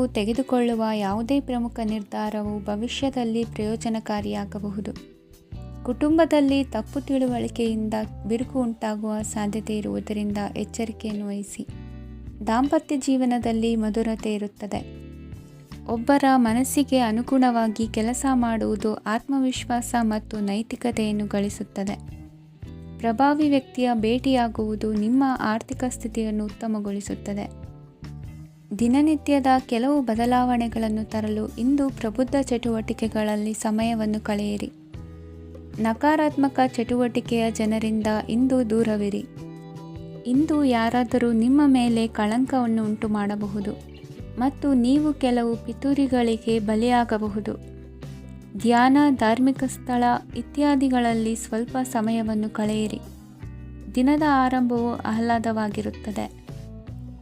ನೀವು ತೆಗೆದುಕೊಳ್ಳುವ ಯಾವುದೇ ಪ್ರಮುಖ ನಿರ್ಧಾರವು ಭವಿಷ್ಯದಲ್ಲಿ ಪ್ರಯೋಜನಕಾರಿಯಾಗಬಹುದು. ಕುಟುಂಬದಲ್ಲಿ ತಪ್ಪು ತಿಳುವಳಿಕೆಯಿಂದ ಬಿರುಕು ಉಂಟಾಗುವ ಸಾಧ್ಯತೆ ಇರುವುದರಿಂದ ಎಚ್ಚರಿಕೆಯನ್ನು ವಹಿಸಿ. ದಾಂಪತ್ಯ ಜೀವನದಲ್ಲಿ ಮಧುರತೆ ಇರುತ್ತದೆ. ಒಬ್ಬರ ಮನಸ್ಸಿಗೆ ಅನುಗುಣವಾಗಿ ಕೆಲಸ ಮಾಡುವುದು ಆತ್ಮವಿಶ್ವಾಸ ಮತ್ತು ನೈತಿಕತೆಯನ್ನು ಗಳಿಸುತ್ತದೆ. ಪ್ರಭಾವಿ ವ್ಯಕ್ತಿಯ ಭೇಟಿಯಾಗುವುದು ನಿಮ್ಮ ಆರ್ಥಿಕ ಸ್ಥಿತಿಯನ್ನು ಉತ್ತಮಗೊಳಿಸುತ್ತದೆ. ದಿನನಿತ್ಯದ ಕೆಲವು ಬದಲಾವಣೆಗಳನ್ನು ತರಲು ಇಂದು ಪ್ರಬುದ್ಧ ಚಟುವಟಿಕೆಗಳಲ್ಲಿ ಸಮಯವನ್ನು ಕಳೆಯಿರಿ. ನಕಾರಾತ್ಮಕ ಚಟುವಟಿಕೆಯ ಜನರಿಂದ ಇಂದು ದೂರವಿರಿ. ಇಂದು ಯಾರಾದರೂ ನಿಮ್ಮ ಮೇಲೆ ಕಳಂಕವನ್ನು ಉಂಟು ಮಾಡಬಹುದು ಮತ್ತು ನೀವು ಕೆಲವು ಪಿತೂರಿಗಳಿಗೆ ಬಲಿಯಾಗಬಹುದು. ಧ್ಯಾನ, ಧಾರ್ಮಿಕ ಸ್ಥಳ ಇತ್ಯಾದಿಗಳಲ್ಲಿ ಸ್ವಲ್ಪ ಸಮಯವನ್ನು ಕಳೆಯಿರಿ. ದಿನದ ಆರಂಭವು ಆಹ್ಲಾದವಾಗಿರುತ್ತದೆ.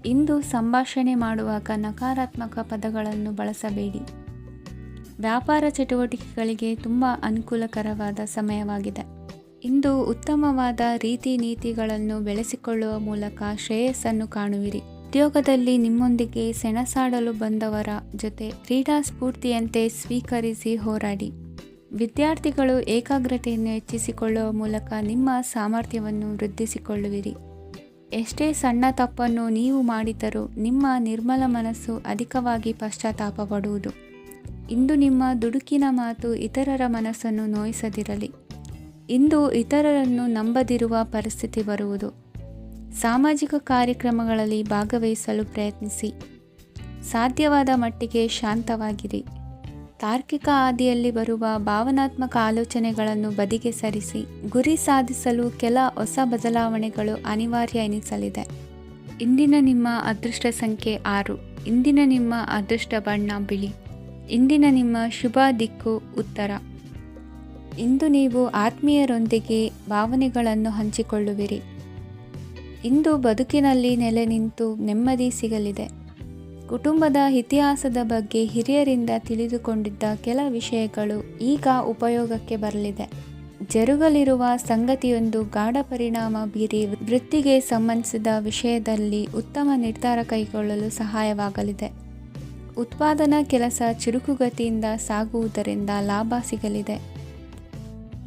ಇಂದು ಸಂಭಾಷಣೆ ಮಾಡುವಾಗ ನಕಾರಾತ್ಮಕ ಪದಗಳನ್ನು ಬಳಸಬೇಡಿ. ವ್ಯಾಪಾರ ಚಟುವಟಿಕೆಗಳಿಗೆ ತುಂಬ ಅನುಕೂಲಕರವಾದ ಸಮಯವಾಗಿದೆ. ಇಂದು ಉತ್ತಮವಾದ ರೀತಿ ನೀತಿಗಳನ್ನು ಬೆಳೆಸಿಕೊಳ್ಳುವ ಮೂಲಕ ಶ್ರೇಯಸ್ಸನ್ನು ಕಾಣುವಿರಿ. ಉದ್ಯೋಗದಲ್ಲಿ ನಿಮ್ಮೊಂದಿಗೆ ಸೆಣಸಾಡಲು ಬಂದವರ ಜೊತೆ ಕ್ರೀಡಾ ಸ್ಫೂರ್ತಿಯಂತೆ ಸ್ವೀಕರಿಸಿ ಹೋರಾಡಿ. ವಿದ್ಯಾರ್ಥಿಗಳು ಏಕಾಗ್ರತೆಯನ್ನು ಹೆಚ್ಚಿಸಿಕೊಳ್ಳುವ ಮೂಲಕ ನಿಮ್ಮ ಸಾಮರ್ಥ್ಯವನ್ನು ವೃದ್ಧಿಸಿಕೊಳ್ಳುವಿರಿ. ಎಷ್ಟೇ ಸಣ್ಣ ತಪ್ಪನ್ನು ನೀವು ಮಾಡಿದರೂ ನಿಮ್ಮ ನಿರ್ಮಲ ಮನಸ್ಸು ಅಧಿಕವಾಗಿ ಪಶ್ಚಾತ್ತಾಪ ಪಡುವುದು. ಇಂದು ನಿಮ್ಮ ದುಡುಕಿನ ಮಾತು ಇತರರ ಮನಸ್ಸನ್ನು ನೋಯಿಸದಿರಲಿ. ಇಂದು ಇತರರನ್ನು ನಂಬದಿರುವ ಪರಿಸ್ಥಿತಿ ಬರುವುದು. ಸಾಮಾಜಿಕ ಕಾರ್ಯಕ್ರಮಗಳಲ್ಲಿ ಭಾಗವಹಿಸಲು ಪ್ರಯತ್ನಿಸಿ. ಸಾಧ್ಯವಾದ ಮಟ್ಟಿಗೆ ಶಾಂತವಾಗಿರಿ. ತಾರ್ಕಿಕ ಹಾದಿಯಲ್ಲಿ ಬರುವ ಭಾವನಾತ್ಮಕ ಆಲೋಚನೆಗಳನ್ನು ಬದಿಗೆ ಸರಿಸಿ. ಗುರಿ ಸಾಧಿಸಲು ಕೆಲ ಹೊಸ ಬದಲಾವಣೆಗಳು ಅನಿವಾರ್ಯ ಎನಿಸಲಿದೆ. ಇಂದಿನ ನಿಮ್ಮ ಅದೃಷ್ಟ ಸಂಖ್ಯೆ 6. ಇಂದಿನ ನಿಮ್ಮ ಅದೃಷ್ಟ ಬಣ್ಣ ಬಿಳಿ. ಇಂದಿನ ನಿಮ್ಮ ಶುಭ ದಿಕ್ಕು ಉತ್ತರ. ಇಂದು ನೀವು ಆತ್ಮೀಯರೊಂದಿಗೆ ಭಾವನೆಗಳನ್ನು ಹಂಚಿಕೊಳ್ಳುವಿರಿ. ಇಂದು ಬದುಕಿನಲ್ಲಿ ನೆಲೆ ನಿಂತು ನೆಮ್ಮದಿ ಸಿಗಲಿದೆ. ಕುಟುಂಬದ ಇತಿಹಾಸದ ಬಗ್ಗೆ ಹಿರಿಯರಿಂದ ತಿಳಿದುಕೊಂಡಿದ್ದ ಕೆಲ ವಿಷಯಗಳು ಈಗ ಉಪಯೋಗಕ್ಕೆ ಬರಲಿದೆ. ಜರುಗಲಿರುವ ಸಂಗತಿಯೊಂದು ಗಾಢ ಪರಿಣಾಮ ಬೀರಿ ವೃತ್ತಿಗೆ ಸಂಬಂಧಿಸಿದ ವಿಷಯದಲ್ಲಿ ಉತ್ತಮ ನಿರ್ಧಾರ ಕೈಗೊಳ್ಳಲು ಸಹಾಯವಾಗಲಿದೆ. ಉತ್ಪಾದನಾ ಕೆಲಸ ಚುರುಕುಗತಿಯಿಂದ ಸಾಗುವುದರಿಂದ ಲಾಭ ಸಿಗಲಿದೆ.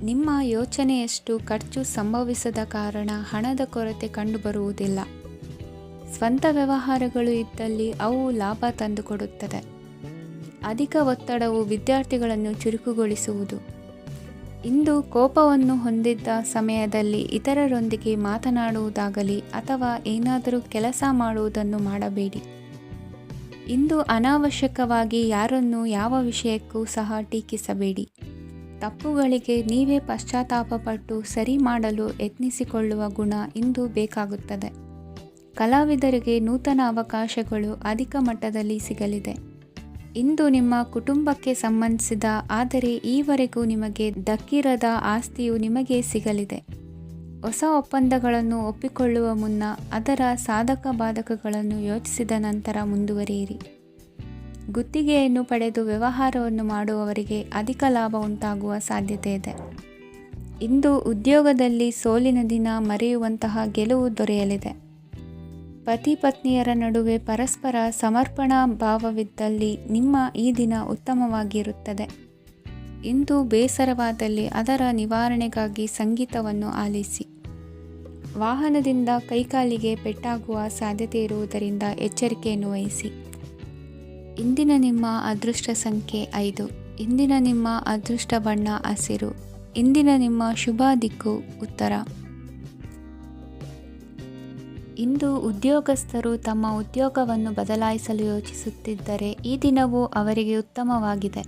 ನಿಮ್ಮ ಯೋಚನೆಯಷ್ಟು ಖರ್ಚು ಸಂಭವಿಸದ ಕಾರಣ ಹಣದ ಕೊರತೆ ಕಂಡುಬರುವುದಿಲ್ಲ. ಸ್ವಂತ ವ್ಯವಹಾರಗಳು ಇದ್ದಲ್ಲಿ ಅವು ಲಾಭ ತಂದುಕೊಡುತ್ತದೆ. ಅಧಿಕ ಒತ್ತಡವು ವಿದ್ಯಾರ್ಥಿಗಳನ್ನು ಚುರುಕುಗೊಳಿಸುವುದು. ಇಂದು ಕೋಪವನ್ನು ಹೊಂದಿದ್ದ ಸಮಯದಲ್ಲಿ ಇತರರೊಂದಿಗೆ ಮಾತನಾಡುವುದಾಗಲಿ ಅಥವಾ ಏನಾದರೂ ಕೆಲಸ ಮಾಡುವುದನ್ನು ಮಾಡಬೇಡಿ. ಇಂದು ಅನಾವಶ್ಯಕವಾಗಿ ಯಾರನ್ನೂ ಯಾವ ವಿಷಯಕ್ಕೂ ಸಹ ಟೀಕಿಸಬೇಡಿ. ತಪ್ಪುಗಳಿಗೆ ನೀವೇ ಪಶ್ಚಾತ್ತಾಪಪಟ್ಟು ಸರಿ ಮಾಡಲು ಯತ್ನಿಸಿಕೊಳ್ಳುವ ಗುಣ ಇಂದು ಬೇಕಾಗುತ್ತದೆ. ಕಲಾವಿದರಿಗೆ ನೂತನ ಅವಕಾಶಗಳು ಅಧಿಕ ಮಟ್ಟದಲ್ಲಿ ಸಿಗಲಿದೆ. ಇಂದು ನಿಮ್ಮ ಕುಟುಂಬಕ್ಕೆ ಸಂಬಂಧಿಸಿದ ಆದರೆ ಈವರೆಗೂ ನಿಮಗೆ ದಕ್ಕಿರದ ಆಸ್ತಿಯು ನಿಮಗೆ ಸಿಗಲಿದೆ. ಹೊಸ ಒಪ್ಪಂದಗಳನ್ನು ಒಪ್ಪಿಕೊಳ್ಳುವ ಮುನ್ನ ಅದರ ಸಾಧಕ ಬಾಧಕಗಳನ್ನು ಯೋಚಿಸಿದ ನಂತರ ಮುಂದುವರಿಯಿರಿ. ಗುತ್ತಿಗೆಯನ್ನು ಪಡೆದು ವ್ಯವಹಾರವನ್ನು ಮಾಡುವವರಿಗೆ ಅಧಿಕ ಲಾಭ ಉಂಟಾಗುವ ಸಾಧ್ಯತೆ ಇದೆ. ಇಂದು ಉದ್ಯೋಗದಲ್ಲಿ ಸೋಲಿನ ದಿನ ಮರೆಯುವಂತಹ ಗೆಲುವು ದೊರೆಯಲಿದೆ. ಪತಿ ಪತ್ನಿಯರ ನಡುವೆ ಪರಸ್ಪರ ಸಮರ್ಪಣಾ ಭಾವವಿದ್ದಲ್ಲಿ ನಿಮ್ಮ ಈ ದಿನ ಉತ್ತಮವಾಗಿರುತ್ತದೆ. ಇಂದು ಬೇಸರವಾದಲ್ಲಿ ಅದರ ನಿವಾರಣೆಗಾಗಿ ಸಂಗೀತವನ್ನು ಆಲಿಸಿ. ವಾಹನದಿಂದ ಕೈಕಾಲಿಗೆ ಪೆಟ್ಟಾಗುವ ಸಾಧ್ಯತೆ ಇರುವುದರಿಂದ ಎಚ್ಚರಿಕೆಯನ್ನು ವಹಿಸಿ. ಇಂದಿನ ನಿಮ್ಮ ಅದೃಷ್ಟ ಸಂಖ್ಯೆ 5. ಇಂದಿನ ನಿಮ್ಮ ಅದೃಷ್ಟ ಬಣ್ಣ ಹಸಿರು. ಇಂದಿನ ನಿಮ್ಮ ಶುಭ ದಿಕ್ಕು ಉತ್ತರ. ಇಂದು ಉದ್ಯೋಗಸ್ಥರು ತಮ್ಮ ಉದ್ಯೋಗವನ್ನು ಬದಲಾಯಿಸಲು ಯೋಚಿಸುತ್ತಿದ್ದರೆ ಈ ದಿನವೂ ಅವರಿಗೆ ಉತ್ತಮವಾಗಿದೆ.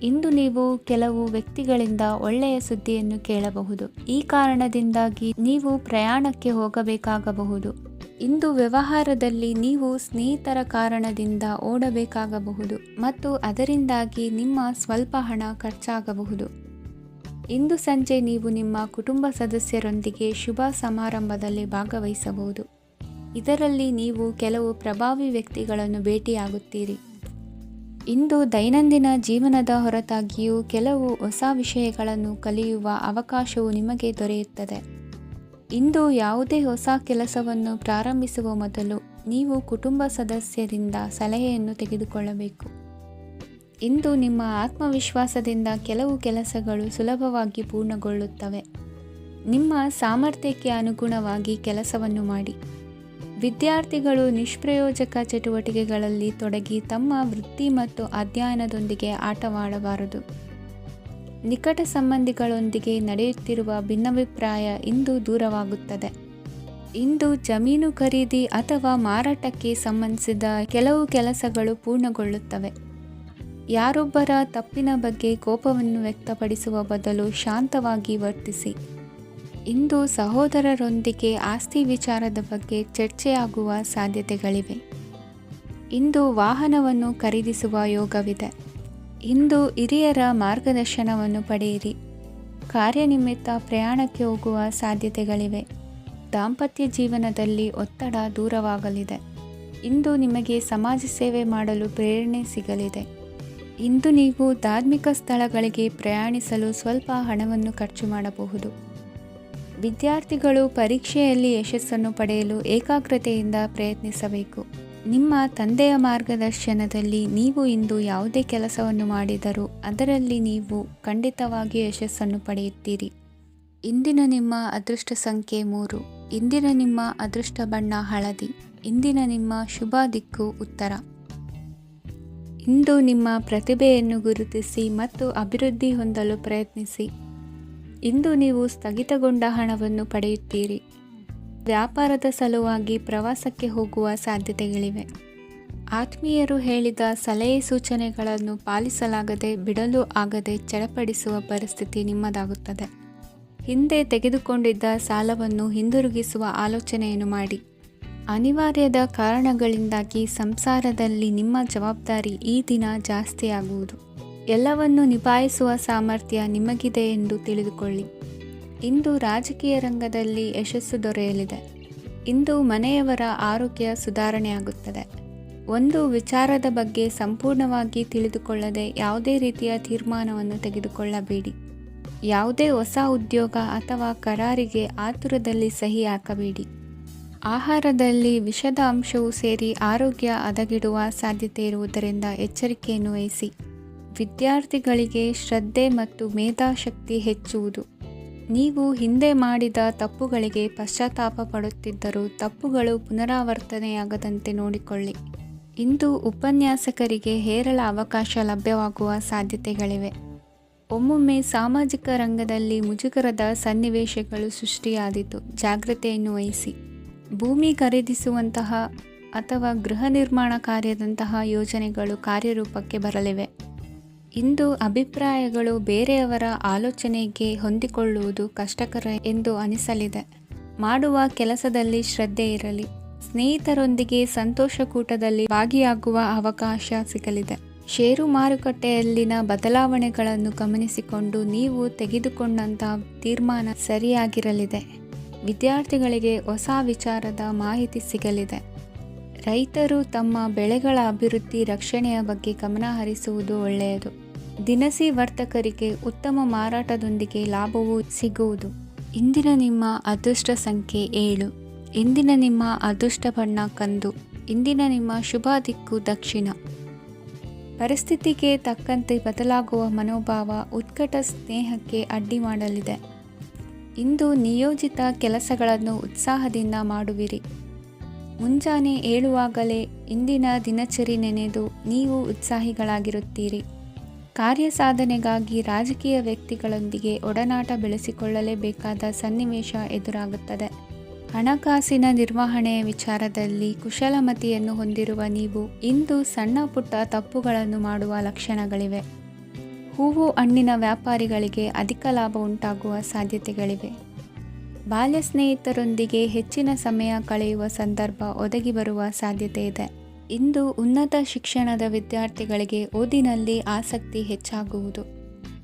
ಇಂದು ನೀವು ಕೆಲವು ವ್ಯಕ್ತಿಗಳಿಂದ ಒಳ್ಳೆಯ ಸುದ್ದಿಯನ್ನು ಕೇಳಬಹುದು. ಈ ಕಾರಣದಿಂದಾಗಿ ನೀವು ಪ್ರಯಾಣಕ್ಕೆ ಹೋಗಬೇಕಾಗಬಹುದು. ಇಂದು ವ್ಯವಹಾರದಲ್ಲಿ ನೀವು ಸ್ನೇಹಿತರ ಕಾರಣದಿಂದ ಓಡಬೇಕಾಗಬಹುದು ಮತ್ತು ಅದರಿಂದಾಗಿ ನಿಮ್ಮ ಸ್ವಲ್ಪ ಹಣ ಖರ್ಚಾಗಬಹುದು. ಇಂದು ಸಂಜೆ ನೀವು ನಿಮ್ಮ ಕುಟುಂಬ ಸದಸ್ಯರೊಂದಿಗೆ ಶುಭ ಸಮಾರಂಭದಲ್ಲಿ ಭಾಗವಹಿಸಬಹುದು. ಇದರಲ್ಲಿ ನೀವು ಕೆಲವು ಪ್ರಭಾವಿ ವ್ಯಕ್ತಿಗಳನ್ನು ಭೇಟಿಯಾಗುತ್ತೀರಿ. ಇಂದು ದೈನಂದಿನ ಜೀವನದ ಹೊರತಾಗಿಯೂ ಕೆಲವು ಹೊಸ ವಿಷಯಗಳನ್ನು ಕಲಿಯುವ ಅವಕಾಶವು ನಿಮಗೆ ದೊರೆಯುತ್ತದೆ. ಇಂದು ಯಾವುದೇ ಹೊಸ ಕೆಲಸವನ್ನು ಪ್ರಾರಂಭಿಸುವ ಮೊದಲು ನೀವು ಕುಟುಂಬ ಸದಸ್ಯರಿಂದ ಸಲಹೆಯನ್ನು ತೆಗೆದುಕೊಳ್ಳಬೇಕು. ಇಂದು ನಿಮ್ಮ ಆತ್ಮವಿಶ್ವಾಸದಿಂದ ಕೆಲವು ಕೆಲಸಗಳು ಸುಲಭವಾಗಿ ಪೂರ್ಣಗೊಳ್ಳುತ್ತವೆ. ನಿಮ್ಮ ಸಾಮರ್ಥ್ಯಕ್ಕೆ ಅನುಗುಣವಾಗಿ ಕೆಲಸವನ್ನು ಮಾಡಿ. ವಿದ್ಯಾರ್ಥಿಗಳು ನಿಷ್ಪ್ರಯೋಜಕ ಚಟುವಟಿಕೆಗಳಲ್ಲಿ ತೊಡಗಿ ತಮ್ಮ ವೃತ್ತಿ ಮತ್ತು ಅಧ್ಯಯನದೊಂದಿಗೆ ಆಟವಾಡಬಾರದು. ನಿಕಟ ಸಂಬಂಧಿಗಳೊಂದಿಗೆ ನಡೆಯುತ್ತಿರುವ ಭಿನ್ನಾಭಿಪ್ರಾಯ ಇಂದು ದೂರವಾಗುತ್ತದೆ. ಇಂದು ಜಮೀನು ಖರೀದಿ ಅಥವಾ ಮಾರಾಟಕ್ಕೆ ಸಂಬಂಧಿಸಿದ ಕೆಲವು ಕೆಲಸಗಳು ಪೂರ್ಣಗೊಳ್ಳುತ್ತವೆ. ಯಾರೊಬ್ಬರ ತಪ್ಪಿನ ಬಗ್ಗೆ ಕೋಪವನ್ನು ವ್ಯಕ್ತಪಡಿಸುವ ಬದಲು ಶಾಂತವಾಗಿ ವರ್ತಿಸಿ. ಇಂದು ಸಹೋದರರೊಂದಿಗೆ ಆಸ್ತಿ ವಿಚಾರದ ಬಗ್ಗೆ ಚರ್ಚೆಯಾಗುವ ಸಾಧ್ಯತೆಗಳಿವೆ. ಇಂದು ವಾಹನವನ್ನು ಖರೀದಿಸುವ ಯೋಗವಿದೆ. ಇಂದು ಹಿರಿಯರ ಮಾರ್ಗದರ್ಶನವನ್ನು ಪಡೆಯಿರಿ. ಕಾರ್ಯನಿಮಿತ್ತ ಪ್ರಯಾಣಕ್ಕೆ ಹೋಗುವ ಸಾಧ್ಯತೆಗಳಿವೆ. ದಾಂಪತ್ಯ ಜೀವನದಲ್ಲಿ ಒತ್ತಡ ದೂರವಾಗಲಿದೆ. ಇಂದು ನಿಮಗೆ ಸಮಾಜ ಸೇವೆ ಮಾಡಲು ಪ್ರೇರಣೆ ಸಿಗಲಿದೆ. ಇಂದು ನೀವು ಧಾರ್ಮಿಕ ಸ್ಥಳಗಳಿಗೆ ಪ್ರಯಾಣಿಸಲು ಸ್ವಲ್ಪ ಹಣವನ್ನು ಖರ್ಚು ಮಾಡಬಹುದು. ವಿದ್ಯಾರ್ಥಿಗಳು ಪರೀಕ್ಷೆಯಲ್ಲಿ ಯಶಸ್ಸನ್ನು ಪಡೆಯಲು ಏಕಾಗ್ರತೆಯಿಂದ ಪ್ರಯತ್ನಿಸಬೇಕು. ನಿಮ್ಮ ತಂದೆಯ ಮಾರ್ಗದರ್ಶನದಲ್ಲಿ ನೀವು ಇಂದು ಯಾವುದೇ ಕೆಲಸವನ್ನು ಮಾಡಿದರೂ ಅದರಲ್ಲಿ ನೀವು ಖಂಡಿತವಾಗಿ ಯಶಸ್ಸನ್ನು ಪಡೆಯುತ್ತೀರಿ. ಇಂದಿನ ನಿಮ್ಮ ಅದೃಷ್ಟ ಸಂಖ್ಯೆ 3. ಇಂದಿನ ನಿಮ್ಮ ಅದೃಷ್ಟ ಬಣ್ಣ ಹಳದಿ. ಇಂದಿನ ನಿಮ್ಮ ಶುಭ ದಿಕ್ಕು ಉತ್ತರ. ಇಂದು ನಿಮ್ಮ ಪ್ರತಿಭೆಯನ್ನು ಗುರುತಿಸಿ ಮತ್ತು ಅಭಿವೃದ್ಧಿ ಹೊಂದಲು ಪ್ರಯತ್ನಿಸಿ. ಇಂದು ನೀವು ಸ್ಥಗಿತಗೊಂಡ ಹಣವನ್ನು ಪಡೆಯುತ್ತೀರಿ. ವ್ಯಾಪಾರದ ಸಲುವಾಗಿ ಪ್ರವಾಸಕ್ಕೆ ಹೋಗುವ ಸಾಧ್ಯತೆಗಳಿವೆ. ಆತ್ಮೀಯರು ಹೇಳಿದ ಸಲಹೆ ಸೂಚನೆಗಳನ್ನು ಪಾಲಿಸಲಾಗದೆ ಬಿಡಲು ಆಗದೆ ಚಡಪಡಿಸುವ ಪರಿಸ್ಥಿತಿ ನಿಮ್ಮದಾಗುತ್ತದೆ. ಹಿಂದೆ ತೆಗೆದುಕೊಂಡಿದ್ದ ಸಾಲವನ್ನು ಹಿಂದಿರುಗಿಸುವ ಆಲೋಚನೆಯನ್ನು ಮಾಡಿ. ಅನಿವಾರ್ಯದ ಕಾರಣಗಳಿಂದಾಗಿ ಸಂಸಾರದಲ್ಲಿ ನಿಮ್ಮ ಜವಾಬ್ದಾರಿ ಈ ದಿನ ಜಾಸ್ತಿಯಾಗುವುದು. ಎಲ್ಲವನ್ನು ನಿಭಾಯಿಸುವ ಸಾಮರ್ಥ್ಯ ನಿಮಗಿದೆ ಎಂದು ತಿಳಿದುಕೊಳ್ಳಿ. ಇಂದು ರಾಜಕೀಯ ರಂಗದಲ್ಲಿ ಯಶಸ್ಸು ದೊರೆಯಲಿದೆ. ಇಂದು ಮನೆಯವರ ಆರೋಗ್ಯ ಸುಧಾರಣೆಯಾಗುತ್ತದೆ. ಒಂದು ವಿಚಾರದ ಬಗ್ಗೆ ಸಂಪೂರ್ಣವಾಗಿ ತಿಳಿದುಕೊಳ್ಳದೆ ಯಾವುದೇ ರೀತಿಯ ತೀರ್ಮಾನವನ್ನು ತೆಗೆದುಕೊಳ್ಳಬೇಡಿ. ಯಾವುದೇ ಹೊಸ ಉದ್ಯೋಗ ಅಥವಾ ಕರಾರಿಗೆ ಆತುರದಲ್ಲಿ ಸಹಿ ಹಾಕಬೇಡಿ. ಆಹಾರದಲ್ಲಿ ವಿಷದ ಅಂಶವು ಸೇರಿ ಆರೋಗ್ಯ ಹದಗೆಡುವ ಸಾಧ್ಯತೆ ಇರುವುದರಿಂದ ಎಚ್ಚರಿಕೆಯನ್ನು ವಹಿಸಿ. ವಿದ್ಯಾರ್ಥಿಗಳಿಗೆ ಶ್ರದ್ಧೆ ಮತ್ತು ಮೇಧಾಶಕ್ತಿ ಹೆಚ್ಚುವುದು. ನೀವು ಹಿಂದೆ ಮಾಡಿದ ತಪ್ಪುಗಳಿಗೆ ಪಶ್ಚಾತ್ತಾಪ ಪಡುತ್ತಿದ್ದರೂ ತಪ್ಪುಗಳು ಪುನರಾವರ್ತನೆಯಾಗದಂತೆ ನೋಡಿಕೊಳ್ಳಿ. ಇಂದು ಉಪನ್ಯಾಸಕರಿಗೆ ಹೇರಳ ಅವಕಾಶ ಲಭ್ಯವಾಗುವ ಸಾಧ್ಯತೆಗಳಿವೆ. ಒಮ್ಮೊಮ್ಮೆ ಸಾಮಾಜಿಕ ರಂಗದಲ್ಲಿ ಮುಜುಗರದ ಸನ್ನಿವೇಶಗಳು ಸೃಷ್ಟಿಯಾದೀತು. ಜಾಗ್ರತೆಯನ್ನು ವಹಿಸಿ. ಭೂಮಿ ಖರೀದಿಸುವಂತಹ ಅಥವಾ ಗೃಹ ನಿರ್ಮಾಣ ಕಾರ್ಯದಂತಹ ಯೋಜನೆಗಳು ಕಾರ್ಯರೂಪಕ್ಕೆ ಬರಲಿವೆ. ಇಂದು ಅಭಿಪ್ರಾಯಗಳು ಬೇರೆಯವರ ಆಲೋಚನೆಗೆ ಹೊಂದಿಕೊಳ್ಳುವುದು ಕಷ್ಟಕರ ಎಂದು ಅನಿಸಲಿದೆ. ಮಾಡುವ ಕೆಲಸದಲ್ಲಿ ಶ್ರದ್ಧೆ ಇರಲಿ. ಸ್ನೇಹಿತರೊಂದಿಗೆ ಸಂತೋಷಕೂಟದಲ್ಲಿ ಭಾಗಿಯಾಗುವ ಅವಕಾಶ ಸಿಗಲಿದೆ. ಷೇರು ಮಾರುಕಟ್ಟೆಯಲ್ಲಿನ ಬದಲಾವಣೆಗಳನ್ನು ಗಮನಿಸಿಕೊಂಡು ನೀವು ತೆಗೆದುಕೊಂಡಂತಹ ತೀರ್ಮಾನ ಸರಿಯಾಗಿರಲಿದೆ. ವಿದ್ಯಾರ್ಥಿಗಳಿಗೆ ಹೊಸ ವಿಚಾರದ ಮಾಹಿತಿ ಸಿಗಲಿದೆ. ರೈತರು ತಮ್ಮ ಬೆಳೆಗಳ ಅಭಿವೃದ್ಧಿ ರಕ್ಷಣೆಯ ಬಗ್ಗೆ ಗಮನ ಹರಿಸುವುದು ಒಳ್ಳೆಯದು. ದಿನಸಿ ವರ್ತಕರಿಗೆ ಉತ್ತಮ ಮಾರಾಟದೊಂದಿಗೆ ಲಾಭವೂ ಸಿಗುವುದು. ಇಂದಿನ ನಿಮ್ಮ ಅದೃಷ್ಟ ಸಂಖ್ಯೆ 7. ಇಂದಿನ ನಿಮ್ಮ ಅದೃಷ್ಟ ಬಣ್ಣ ಕಂದು. ಇಂದಿನ ನಿಮ್ಮ ಶುಭ ದಿಕ್ಕು ದಕ್ಷಿಣ. ಪರಿಸ್ಥಿತಿಗೆ ತಕ್ಕಂತೆ ಬದಲಾಗುವ ಮನೋಭಾವ ಉತ್ಕಟ ಸ್ನೇಹಕ್ಕೆ ಅಡ್ಡಿ ಮಾಡಲಿದೆ. ಇಂದು ನಿಯೋಜಿತ ಕೆಲಸಗಳನ್ನು ಉತ್ಸಾಹದಿಂದ ಮಾಡುವಿರಿ. ಮುಂಜಾನೆ ಏಳುವಾಗಲೇ ಇಂದಿನ ದಿನಚರಿ ನೆನೆದು ನೀವು ಉತ್ಸಾಹಿಗಳಾಗಿರುತ್ತೀರಿ. ಕಾರ್ಯಸಾಧನೆಗಾಗಿ ರಾಜಕೀಯ ವ್ಯಕ್ತಿಗಳೊಂದಿಗೆ ಒಡನಾಟ ಬೆಳೆಸಿಕೊಳ್ಳಲೇಬೇಕಾದ ಸನ್ನಿವೇಶ ಎದುರಾಗುತ್ತದೆ. ಹಣಕಾಸಿನ ನಿರ್ವಹಣೆಯ ವಿಚಾರದಲ್ಲಿ ಕುಶಲಮತಿಯನ್ನು ಹೊಂದಿರುವ ನೀವು ಇಂದು ಸಣ್ಣ ಪುಟ್ಟ ತಪ್ಪುಗಳನ್ನು ಮಾಡುವ ಲಕ್ಷಣಗಳಿವೆ. ಹೂವು ಹಣ್ಣಿನ ವ್ಯಾಪಾರಿಗಳಿಗೆ ಅಧಿಕ ಲಾಭ ಉಂಟಾಗುವ ಸಾಧ್ಯತೆಗಳಿವೆ. ಬಾಲ್ಯ ಸ್ನೇಹಿತರೊಂದಿಗೆ ಹೆಚ್ಚಿನ ಸಮಯ ಕಳೆಯುವ ಸಂದರ್ಭ ಒದಗಿ ಬರುವ ಸಾಧ್ಯತೆ ಇದೆ. ಇಂದು ಉನ್ನತ ಶಿಕ್ಷಣದ ವಿದ್ಯಾರ್ಥಿಗಳಿಗೆ ಓದಿನಲ್ಲಿ ಆಸಕ್ತಿ ಹೆಚ್ಚಾಗುವುದು.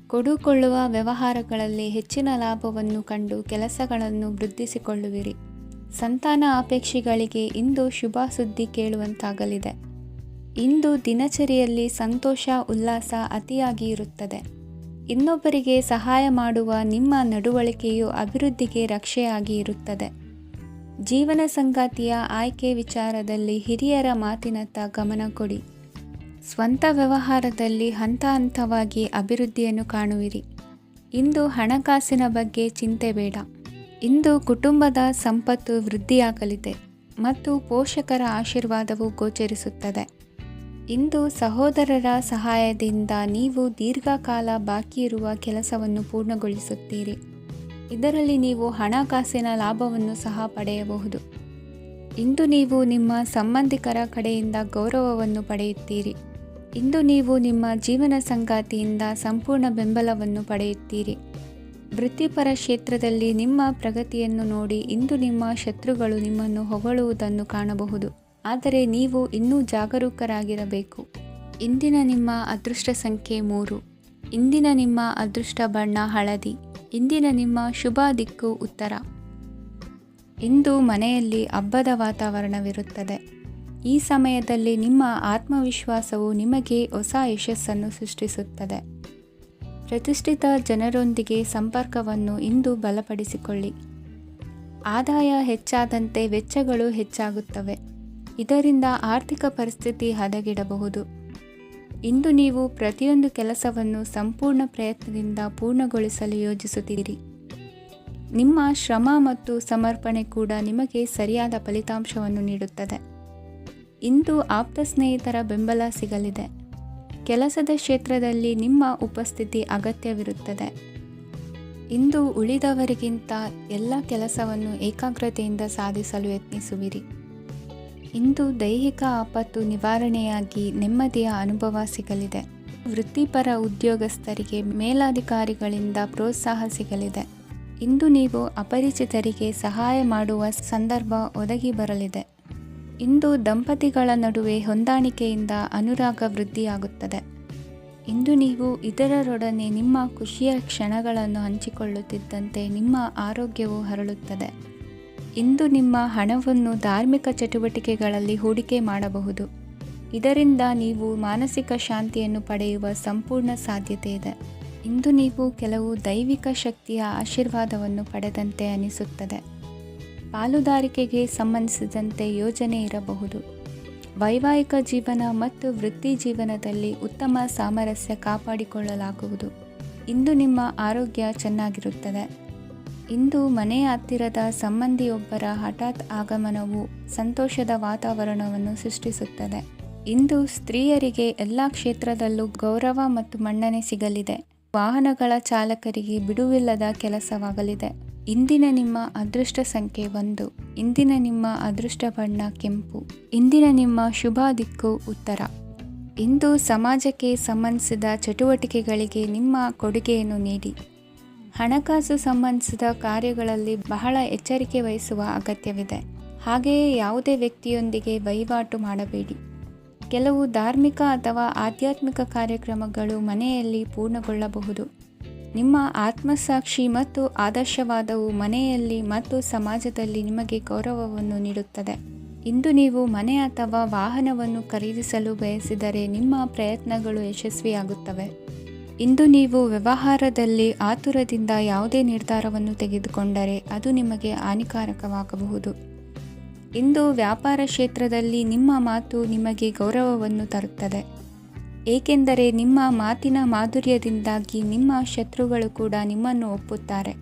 ಕೊಡುಕೊಳ್ಳುವ ವ್ಯವಹಾರಗಳಲ್ಲಿ ಹೆಚ್ಚಿನ ಲಾಭವನ್ನು ಕಂಡು ಕೆಲಸಗಳನ್ನು ವೃದ್ಧಿಸಿಕೊಳ್ಳುವಿರಿ. ಸಂತಾನ ಅಪೇಕ್ಷಿಗಳಿಗೆ ಇಂದು ಶುಭ ಸುದ್ದಿ ಕೇಳುವಂತಾಗಲಿದೆ. ಇಂದು ದಿನಚರಿಯಲ್ಲಿ ಸಂತೋಷ ಉಲ್ಲಾಸ ಅತಿಯಾಗಿ ಇರುತ್ತದೆ. ಇನ್ನೊಬ್ಬರಿಗೆ ಸಹಾಯ ಮಾಡುವ ನಿಮ್ಮ ನಡವಳಿಕೆಯು ಅಭಿವೃದ್ಧಿಗೆ ರಕ್ಷೆಯಾಗಿ ಇರುತ್ತದೆ. ಜೀವನ ಸಂಗಾತಿಯ ಆಯ್ಕೆ ವಿಚಾರದಲ್ಲಿ ಹಿರಿಯರ ಮಾತಿನತ್ತ ಗಮನ ಕೊಡಿ. ಸ್ವಂತ ವ್ಯವಹಾರದಲ್ಲಿ ಹಂತ ಹಂತವಾಗಿ ಅಭಿವೃದ್ಧಿಯನ್ನು ಕಾಣುವಿರಿ. ಇಂದು ಹಣಕಾಸಿನ ಬಗ್ಗೆ ಚಿಂತೆ ಬೇಡ. ಇಂದು ಕುಟುಂಬದ ಸಂಪತ್ತು ವೃದ್ಧಿಯಾಗಲಿದೆ ಮತ್ತು ಪೋಷಕರ ಆಶೀರ್ವಾದವು ಗೋಚರಿಸುತ್ತದೆ. ಇಂದು ಸಹೋದರರ ಸಹಾಯದಿಂದ ನೀವು ದೀರ್ಘಕಾಲ ಬಾಕಿ ಇರುವ ಕೆಲಸವನ್ನು ಪೂರ್ಣಗೊಳಿಸುತ್ತೀರಿ. ಇದರಲ್ಲಿ ನೀವು ಹಣಕಾಸಿನ ಲಾಭವನ್ನು ಸಹ ಪಡೆಯಬಹುದು. ಇಂದು ನೀವು ನಿಮ್ಮ ಸಂಬಂಧಿಕರ ಕಡೆಯಿಂದ ಗೌರವವನ್ನು ಪಡೆಯುತ್ತೀರಿ. ಇಂದು ನೀವು ನಿಮ್ಮ ಜೀವನ ಸಂಗಾತಿಯಿಂದ ಸಂಪೂರ್ಣ ಬೆಂಬಲವನ್ನು ಪಡೆಯುತ್ತೀರಿ. ವೃತ್ತಿಪರ ಕ್ಷೇತ್ರದಲ್ಲಿ ನಿಮ್ಮ ಪ್ರಗತಿಯನ್ನು ನೋಡಿ ಇಂದು ನಿಮ್ಮ ಶತ್ರುಗಳು ನಿಮ್ಮನ್ನು ಹೊಗಳುವುದನ್ನು ಕಾಣಬಹುದು. ಆದರೆ ನೀವು ಇನ್ನೂ ಜಾಗರೂಕರಾಗಿರಬೇಕು. ಇಂದಿನ ನಿಮ್ಮ ಅದೃಷ್ಟ ಸಂಖ್ಯೆ 3. ಇಂದಿನ ನಿಮ್ಮ ಅದೃಷ್ಟ ಬಣ್ಣ ಹಳದಿ. ಇಂದಿನ ನಿಮ್ಮ ಶುಭ ದಿಕ್ಕು ಉತ್ತರ. ಇಂದು ಮನೆಯಲ್ಲಿ ಹಬ್ಬದ ವಾತಾವರಣವಿರುತ್ತದೆ. ಈ ಸಮಯದಲ್ಲಿ ನಿಮ್ಮ ಆತ್ಮವಿಶ್ವಾಸವು ನಿಮಗೆ ಹೊಸ ಯಶಸ್ಸನ್ನು ಸೃಷ್ಟಿಸುತ್ತದೆ. ಪ್ರತಿಷ್ಠಿತ ಜನರೊಂದಿಗೆ ಸಂಪರ್ಕವನ್ನು ಇಂದು ಬಲಪಡಿಸಿಕೊಳ್ಳಿ. ಆದಾಯ ಹೆಚ್ಚಾದಂತೆ ವೆಚ್ಚಗಳು ಹೆಚ್ಚಾಗುತ್ತವೆ. ಇದರಿಂದ ಆರ್ಥಿಕ ಪರಿಸ್ಥಿತಿ ಹದಗೆಡಬಹುದು. ಇಂದು ನೀವು ಪ್ರತಿಯೊಂದು ಕೆಲಸವನ್ನು ಸಂಪೂರ್ಣ ಪ್ರಯತ್ನದಿಂದ ಪೂರ್ಣಗೊಳಿಸಲು ಯೋಜಿಸುತ್ತೀರಿ. ನಿಮ್ಮ ಶ್ರಮ ಮತ್ತು ಸಮರ್ಪಣೆ ಕೂಡ ನಿಮಗೆ ಸರಿಯಾದ ಫಲಿತಾಂಶವನ್ನು ನೀಡುತ್ತದೆ. ಇಂದು ಆಪ್ತ ಸ್ನೇಹಿತರ ಬೆಂಬಲ ಸಿಗಲಿದೆ. ಕೆಲಸದ ಕ್ಷೇತ್ರದಲ್ಲಿ ನಿಮ್ಮ ಉಪಸ್ಥಿತಿ ಅಗತ್ಯವಿರುತ್ತದೆ. ಇಂದು ಉಳಿದವರಿಗಿಂತ ಎಲ್ಲ ಕೆಲಸವನ್ನು ಏಕಾಗ್ರತೆಯಿಂದ ಸಾಧಿಸಲು ಯತ್ನಿಸುವಿರಿ. ಇಂದು ದೈಹಿಕ ಆಪತ್ತು ನಿವಾರಣೆಯಾಗಿ ನೆಮ್ಮದಿಯ ಅನುಭವ ಸಿಗಲಿದೆ. ವೃತ್ತಿಪರ ಉದ್ಯೋಗಸ್ಥರಿಗೆ ಮೇಲಾಧಿಕಾರಿಗಳಿಂದ ಪ್ರೋತ್ಸಾಹ ಸಿಗಲಿದೆ. ಇಂದು ನೀವು ಅಪರಿಚಿತರಿಗೆ ಸಹಾಯ ಮಾಡುವ ಸಂದರ್ಭ ಒದಗಿ ಬರಲಿದೆ. ಇಂದು ದಂಪತಿಗಳ ನಡುವೆ ಹೊಂದಾಣಿಕೆಯಿಂದ ಅನುರಾಗ ವೃದ್ಧಿಯಾಗುತ್ತದೆ. ಇಂದು ನೀವು ಇತರರೊಡನೆ ನಿಮ್ಮ ಖುಷಿಯ ಕ್ಷಣಗಳನ್ನು ಹಂಚಿಕೊಳ್ಳುತ್ತಿದ್ದಂತೆ ನಿಮ್ಮ ಆರೋಗ್ಯವು ಹರಳುತ್ತದೆ. ಇಂದು ನಿಮ್ಮ ಹಣವನ್ನು ಧಾರ್ಮಿಕ ಚಟುವಟಿಕೆಗಳಲ್ಲಿ ಹೂಡಿಕೆ ಮಾಡಬಹುದು. ಇದರಿಂದ ನೀವು ಮಾನಸಿಕ ಶಾಂತಿಯನ್ನು ಪಡೆಯುವ ಸಂಪೂರ್ಣ ಸಾಧ್ಯತೆ ಇದೆ. ಇಂದು ನೀವು ಕೆಲವು ದೈವಿಕ ಶಕ್ತಿಯ ಆಶೀರ್ವಾದವನ್ನು ಪಡೆದಂತೆ ಅನಿಸುತ್ತದೆ. ಪಾಲುದಾರಿಕೆಗೆ ಸಂಬಂಧಿಸಿದಂತೆ ಯೋಜನೆ ಇರಬಹುದು. ವೈವಾಹಿಕ ಜೀವನ ಮತ್ತು ವೃತ್ತಿ ಜೀವನದಲ್ಲಿ ಉತ್ತಮ ಸಾಮರಸ್ಯ ಕಾಪಾಡಿಕೊಳ್ಳಲಾಗುವುದು. ಇಂದು ನಿಮ್ಮ ಆರೋಗ್ಯ ಚೆನ್ನಾಗಿರುತ್ತದೆ. ಇಂದು ಮನೆಯ ಹತ್ತಿರದ ಸಂಬಂಧಿಯೊಬ್ಬರ ಹಠಾತ್ ಆಗಮನವು ಸಂತೋಷದ ವಾತಾವರಣವನ್ನು ಸೃಷ್ಟಿಸುತ್ತದೆ. ಇಂದು ಸ್ತ್ರೀಯರಿಗೆ ಎಲ್ಲ ಕ್ಷೇತ್ರದಲ್ಲೂ ಗೌರವ ಮತ್ತು ಮನ್ನಣೆ ಸಿಗಲಿದೆ. ವಾಹನಗಳ ಚಾಲಕರಿಗೆ ಬಿಡುವಿಲ್ಲದ ಕೆಲಸವಾಗಲಿದೆ. ಇಂದಿನ ನಿಮ್ಮ ಅದೃಷ್ಟ ಸಂಖ್ಯೆ 1. ಇಂದಿನ ನಿಮ್ಮ ಅದೃಷ್ಟ ಬಣ್ಣ ಕೆಂಪು. ಇಂದಿನ ನಿಮ್ಮ ಶುಭ ದಿಕ್ಕು ಉತ್ತರ. ಇಂದು ಸಮಾಜಕ್ಕೆ ಸಂಬಂಧಿಸಿದ ಚಟುವಟಿಕೆಗಳಿಗೆ ನಿಮ್ಮ ಕೊಡುಗೆಯನ್ನು ನೀಡಿ. ಹಣಕಾಸು ಸಂಬಂಧಿಸಿದ ಕಾರ್ಯಗಳಲ್ಲಿ ಬಹಳ ಎಚ್ಚರಿಕೆ ವಹಿಸುವ ಅಗತ್ಯವಿದೆ. ಹಾಗೆಯೇ ಯಾವುದೇ ವ್ಯಕ್ತಿಯೊಂದಿಗೆ ವಹಿವಾಟು ಮಾಡಬೇಡಿ. ಕೆಲವು ಧಾರ್ಮಿಕ ಅಥವಾ ಆಧ್ಯಾತ್ಮಿಕ ಕಾರ್ಯಕ್ರಮಗಳು ಮನೆಯಲ್ಲಿ ಪೂರ್ಣಗೊಳ್ಳಬಹುದು. ನಿಮ್ಮ ಆತ್ಮಸಾಕ್ಷಿ ಮತ್ತು ಆದರ್ಶವಾದವು ಮನೆಯಲ್ಲಿ ಮತ್ತು ಸಮಾಜದಲ್ಲಿ ನಿಮಗೆ ಗೌರವವನ್ನು ನೀಡುತ್ತದೆ. ಇಂದು ನೀವು ಮನೆ ಅಥವಾ ವಾಹನವನ್ನು ಖರೀದಿಸಲು ಬಯಸಿದರೆ ನಿಮ್ಮ ಪ್ರಯತ್ನಗಳು ಯಶಸ್ವಿಯಾಗುತ್ತವೆ. ಇಂದು ನೀವು ವ್ಯವಹಾರದಲ್ಲಿ ಆತುರದಿಂದ ಯಾವುದೇ ನಿರ್ಧಾರವನ್ನು ತೆಗೆದುಕೊಂಡರೆ ಅದು ನಿಮಗೆ ಹಾನಿಕಾರಕವಾಗಬಹುದು. ಇಂದು ವ್ಯಾಪಾರ ಕ್ಷೇತ್ರದಲ್ಲಿ ನಿಮ್ಮ ಮಾತು ನಿಮಗೆ ಗೌರವವನ್ನು ತರುತ್ತದೆ. ಏಕೆಂದರೆ ನಿಮ್ಮ ಮಾತಿನ ಮಾಧುರ್ಯದಿಂದಾಗಿ ನಿಮ್ಮ ಶತ್ರುಗಳು ಕೂಡ ನಿಮ್ಮನ್ನು ಒಪ್ಪುತ್ತಾರೆ.